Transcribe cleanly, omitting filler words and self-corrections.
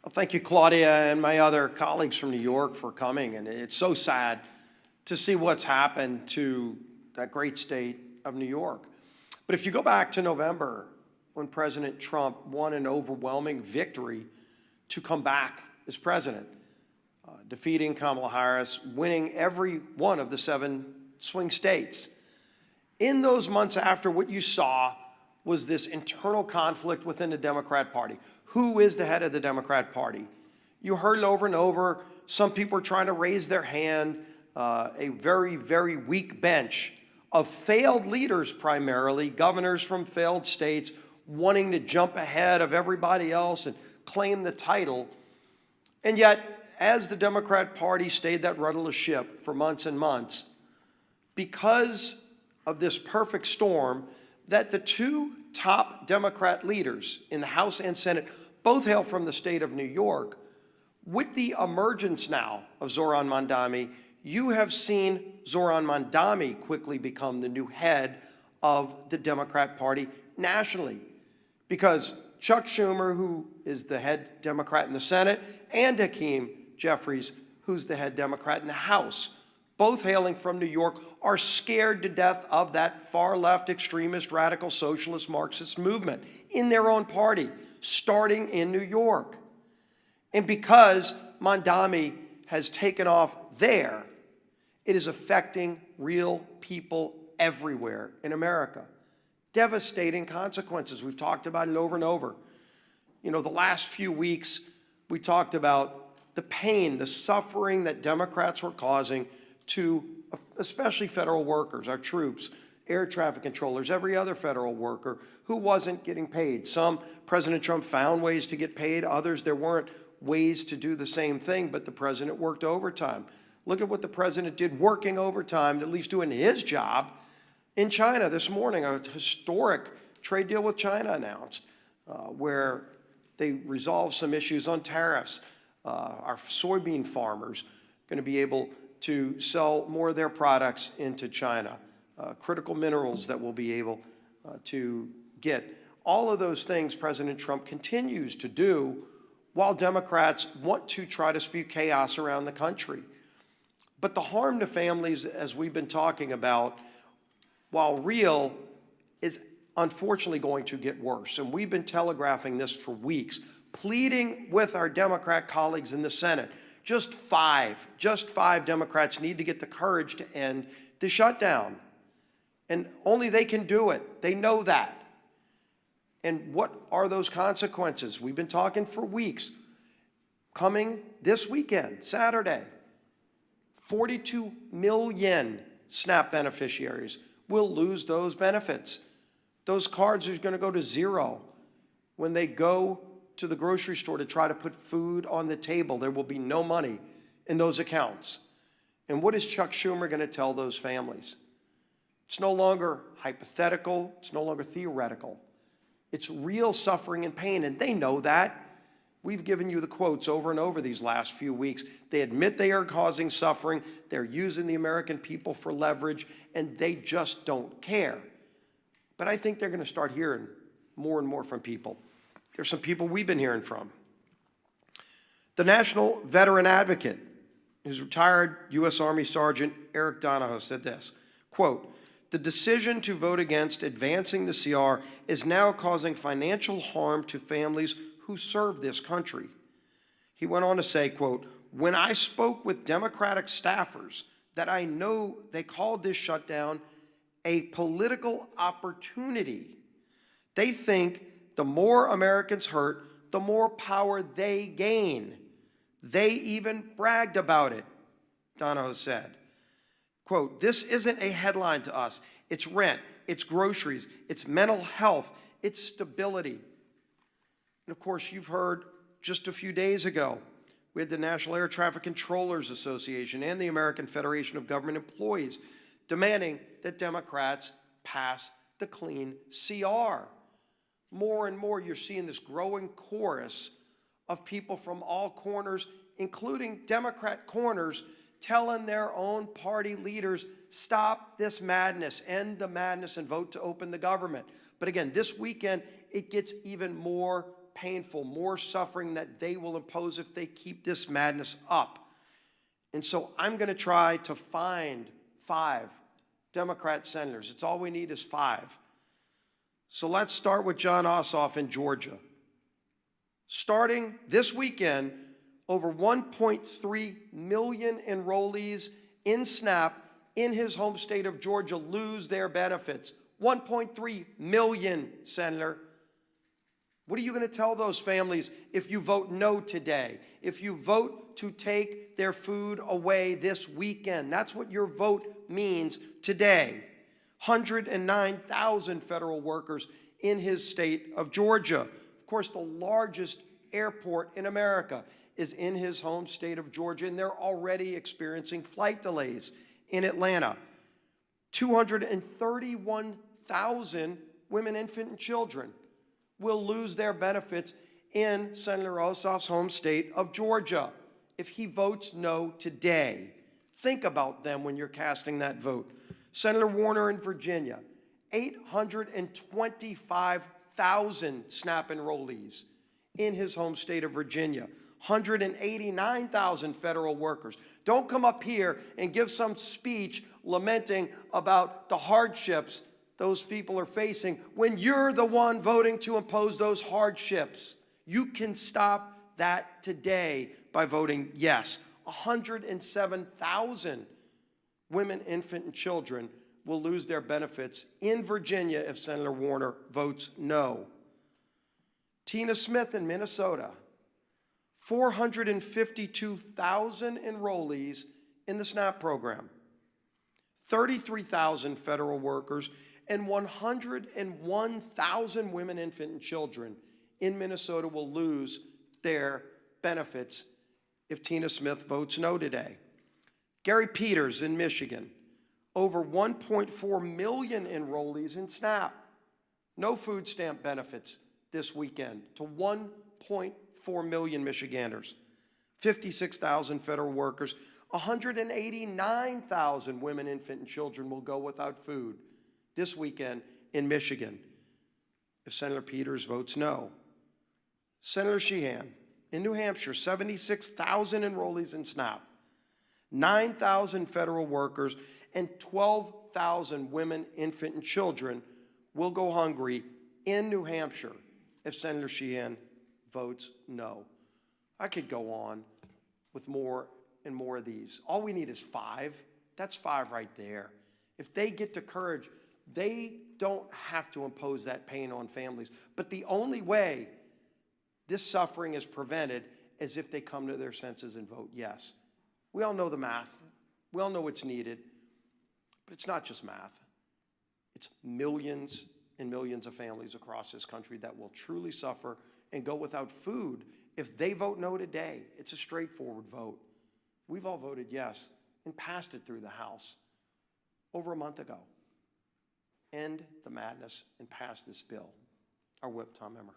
Well, thank you, Claudia, and my other colleagues from New York for coming. And it's so sad to see what's happened to that great state of New York. But if you go back to November, when President Trump won an overwhelming victory to come back as president, defeating Kamala Harris, winning every one of the 7 swing states. In those months after, what you saw was this internal conflict within the Democrat Party. Who is the head of the Democrat Party? You heard it over and over. Some people are trying to raise their hand. A very, very weak bench of failed leaders, primarily, governors from failed states, wanting to jump ahead of everybody else and claim the title. And yet, as the Democrat Party stayed that rudderless ship for months and months, because of this perfect storm, that the 2 top Democrat leaders in the House and Senate both hail from the state of New York. With the emergence now of Zohran Mamdani, you have seen Zohran Mamdani quickly become the new head of the Democrat Party nationally. Because Chuck Schumer, who is the head Democrat in the Senate, and Hakeem Jeffries, who's the head Democrat in the House, both hailing from New York, are scared to death of that far-left extremist, radical, socialist, Marxist movement in their own party, starting in New York. And because Mamdani has taken off there, it is affecting real people everywhere in America. Devastating consequences. We've talked about it over and over. You know, the last few weeks, we talked about the pain, the suffering that Democrats were causing to especially federal workers, our troops, air traffic controllers, every other federal worker who wasn't getting paid. Some, President Trump found ways to get paid. Others, there weren't ways to do the same thing, but the president worked overtime. Look at what the president did working overtime, at least doing his job, in China this morning. A historic trade deal with China announced, where they resolved some issues on tariffs. Our soybean farmers are going to be able to sell more of their products into China. Critical minerals that we'll be able to get. All of those things President Trump continues to do while Democrats want to try to spew chaos around the country. But the harm to families, as we've been talking about, while real, is unfortunately going to get worse. And we've been telegraphing this for weeks, pleading with our Democrat colleagues in the Senate. Just five Democrats need to get the courage to end the shutdown. And only they can do it. They know that. And what are those consequences? We've been talking for weeks. Coming this weekend, Saturday, 42 million SNAP beneficiaries will lose those benefits. Those cards are going to go to zero. When they go to the grocery store to try to put food on the table, there will be no money in those accounts. And what is Chuck Schumer going to tell those families? It's no longer hypothetical. It's no longer theoretical. It's real suffering and pain, and they know that. We've given you the quotes over and over these last few weeks. They admit they are causing suffering. They're using the American people for leverage, and they just don't care. But I think they're going to start hearing more and more from people. There's some people we've been hearing from. The National Veteran Advocate, his retired U.S. Army Sergeant Eric Donahoe, said this, quote, "The decision to vote against advancing the CR is now causing financial harm to families who serve this country." He went on to say, quote, "When I spoke with Democratic staffers that I know they called this shutdown a political opportunity. They think the more Americans hurt, the more power they gain. They even bragged about it," Donahoe said. Quote, "This isn't a headline to us. It's rent, it's groceries, it's mental health, it's stability." And of course, you've heard just a few days ago, we had the National Air Traffic Controllers Association and the American Federation of Government Employees demanding that Democrats pass the clean CR. More and more, you're seeing this growing chorus of people from all corners, including Democrat corners, telling their own party leaders, stop this madness, end the madness, and vote to open the government. But again, this weekend, it gets even more painful, more suffering that they will impose if they keep this madness up. And so I'm going to try to find 5 Democrat senators. It's all we need is 5. So let's start with John Ossoff in Georgia. Starting this weekend, over 1.3 million enrollees in SNAP in his home state of Georgia lose their benefits. 1.3 million, Senator. What are you going to tell those families if you vote no today? If you vote to take their food away this weekend? That's what your vote means today. 109,000 federal workers in his state of Georgia. Of course, the largest airport in America is in his home state of Georgia, and they're already experiencing flight delays in Atlanta. 231,000 women, infant, and children will lose their benefits in Senator Ossoff's home state of Georgia if he votes no today. Think about them when you're casting that vote. Senator Warner in Virginia, 825,000 SNAP enrollees in his home state of Virginia. 189,000 federal workers. Don't come up here and give some speech lamenting about the hardships those people are facing when you're the one voting to impose those hardships. You can stop that today by voting yes. 107,000 women, infant, and children will lose their benefits in Virginia if Senator Warner votes no. Tina Smith in Minnesota, 452,000 enrollees in the SNAP program, 33,000 federal workers, and 101,000 women, infant, and children in Minnesota will lose their benefits if Tina Smith votes no today. Gary Peters in Michigan, over 1.4 million enrollees in SNAP. No food stamp benefits this weekend to 1.4 million Michiganders. 56,000 federal workers. 189,000 women, infant, and children will go without food this weekend in Michigan if Senator Peters votes no. Senator Sheehan in New Hampshire, 76,000 enrollees in SNAP, 9,000 federal workers, and 12,000 women, infant, and children will go hungry in New Hampshire if Senator Sheehan votes no. I could go on with more and more of these. All we need is 5. That's 5 right there. If they get the courage, they don't have to impose that pain on families. But the only way this suffering is prevented is if they come to their senses and vote yes. We all know the math. We all know what's needed. But it's not just math. It's millions and millions of families across this country that will truly suffer and go without food if they vote no today. It's a straightforward vote. We've all voted yes and passed it through the House over a month ago. End the madness and pass this bill. Our whip, Tom Emmer.